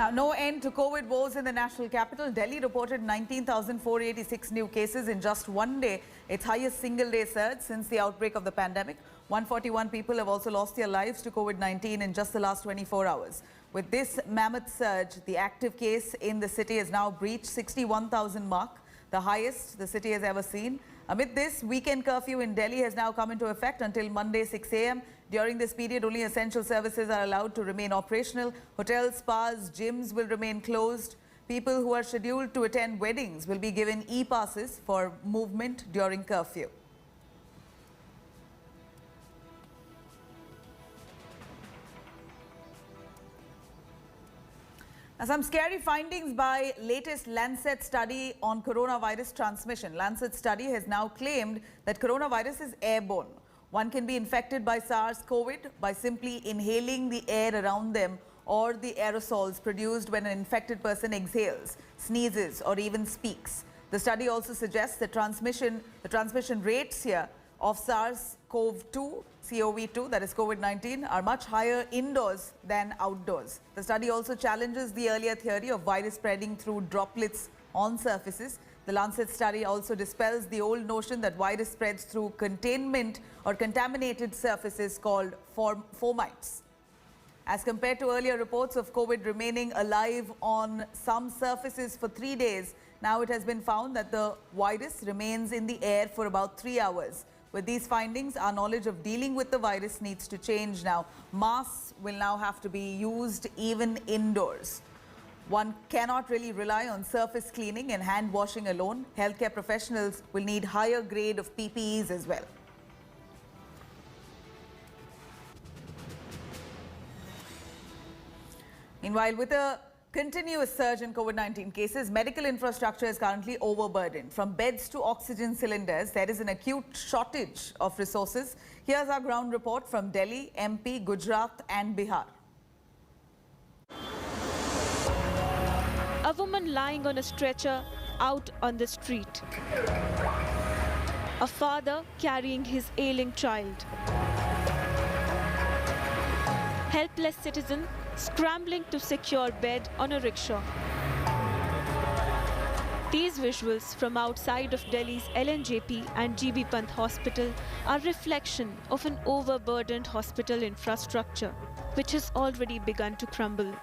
Now, no end to COVID woes in the national capital. Delhi reported 19,486 new cases in just one day, its highest single-day surge since the outbreak of the pandemic. 141 people have also lost their lives to COVID-19 in just the last 24 hours. With this mammoth surge, the active case in the city has now breached 61,000 mark, the highest the city has ever seen. Amid this, weekend curfew in Delhi has now come into effect until Monday 6 a.m. During this period, only essential services are allowed to remain operational. Hotels, spas, gyms will remain closed. People who are scheduled to attend weddings will be given e-passes for movement during curfew. Now, some scary findings by latest Lancet study on coronavirus transmission. Lancet study has now claimed that coronavirus is airborne. One can be infected by SARS-CoV by simply inhaling the air around them or the aerosols produced when an infected person exhales, sneezes, or even speaks. The study also suggests that the transmission rates here of SARS-CoV-2, that is COVID-19, are much higher indoors than outdoors. The study also challenges the earlier theory of virus spreading through droplets on surfaces. The Lancet study also dispels the old notion that virus spreads through containment or contaminated surfaces called fomites. As compared to earlier reports of COVID remaining alive on some surfaces for 3 days, now it has been found that the virus remains in the air for about 3 hours. With these findings, our knowledge of dealing with the virus needs to change now. Masks will now have to be used even indoors. One cannot really rely on surface cleaning and hand washing alone. Healthcare professionals will need higher grade of PPEs as well. Meanwhile, with a continuous surge in COVID-19 cases, medical infrastructure is currently overburdened. From beds to oxygen cylinders, there is an acute shortage of resources. Here's our ground report from Delhi, MP, Gujarat and Bihar. A woman lying on a stretcher out on the street. A father carrying his ailing child. Helpless citizen scrambling to secure bed on a rickshaw. These visuals from outside of Delhi's LNJP and GB Pant Hospital are reflection of an overburdened hospital infrastructure, which has already begun to crumble.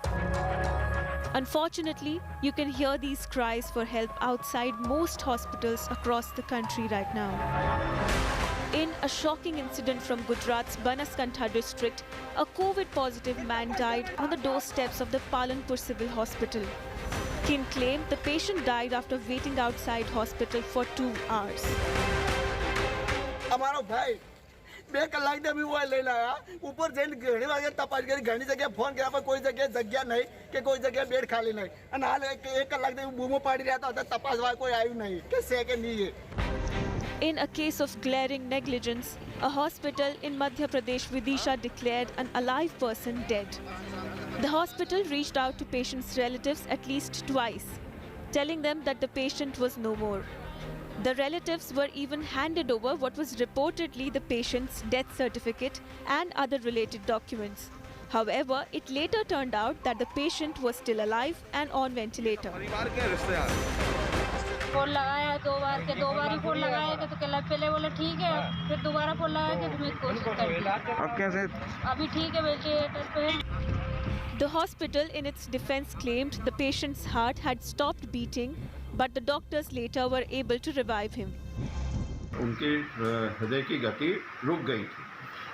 Unfortunately, you can hear these cries for help outside most hospitals across the country right now. In a shocking incident from Gujarat's Banaskantha district, a COVID-positive man died on the doorsteps of the Palanpur Civil Hospital. Kin claimed the patient died after waiting outside hospital for 2 hours. हमारा भाई 2 कलाक दे भी वो ले लाया ऊपर jail घड़ी वाले तपास करी घणी जगह फोन किया पर कोई जगह नहीं कि कोई जगह बेड खाली नहीं और हाल 1 कलाक दे बूमो पाड़ी रहा था तपास वाला कोई आयु नहीं कैसे के नहीं है. In a case of glaring negligence, a hospital in Madhya Pradesh, Vidisha, declared an alive person dead. The hospital reached out to patient's relatives at least twice, telling them that the patient was no more. The relatives were even handed over what was reportedly the patient's death certificate and other related documents. However, it later turned out that the patient was still alive and on ventilator. Phone लगाया 2 बार के 2 बार ही phone लगाया कि तो पहले बोले ठीक है फिर दोबारा फोन लगाया कि तुम्हें कोशिश कर अब कैसे अभी ठीक है वेंटिलेटर पे. The hospital in its defense claimed the patient's heart had stopped beating, but the doctors later were able to revive him. उनकी हृदय की गति रुक गई थी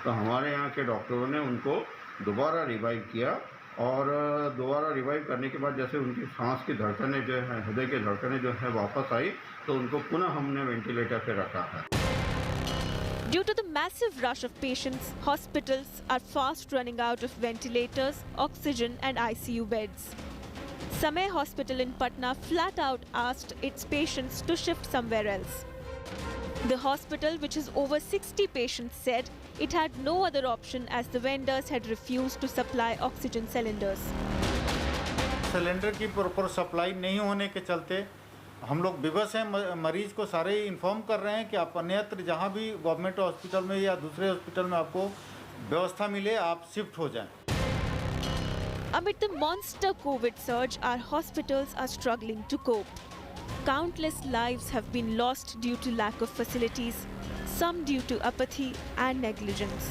तो हमारे यहाँ के डॉक्टरों ने उनको दोबारा रिवाइव किया और दोबारा रिवाइव करने के बाद जैसे उनकी सांस की धड़कनें जो है हृदय की धड़कनें जो है वापस आई तो उनको पुनः हमने वेंटिलेटर पे रखा है. Due to the massive rush of patients, hospitals are fast running out of ventilators, oxygen and ICU beds. Samay Hospital in Patna flat out asked its patients to shift somewhere else. The hospital, which has over 60 patients, said it had no other option as the vendors had refused to supply oxygen cylinders. Cylinder की proper supply नहीं होने के चलते हम लोग विवश हैं. मरीज को सारे इन्फॉर्म कर रहे हैं कि आप अन्यत्र जहां भी गवर्नमेंट हॉस्पिटल में या दूसरे हॉस्पिटल में आपको व्यवस्था मिले आप शिफ्ट हो जाएं. Amid the monster COVID surge, our hospitals are struggling to cope. Countless lives have been lost due to lack of facilities, some due to apathy and negligence.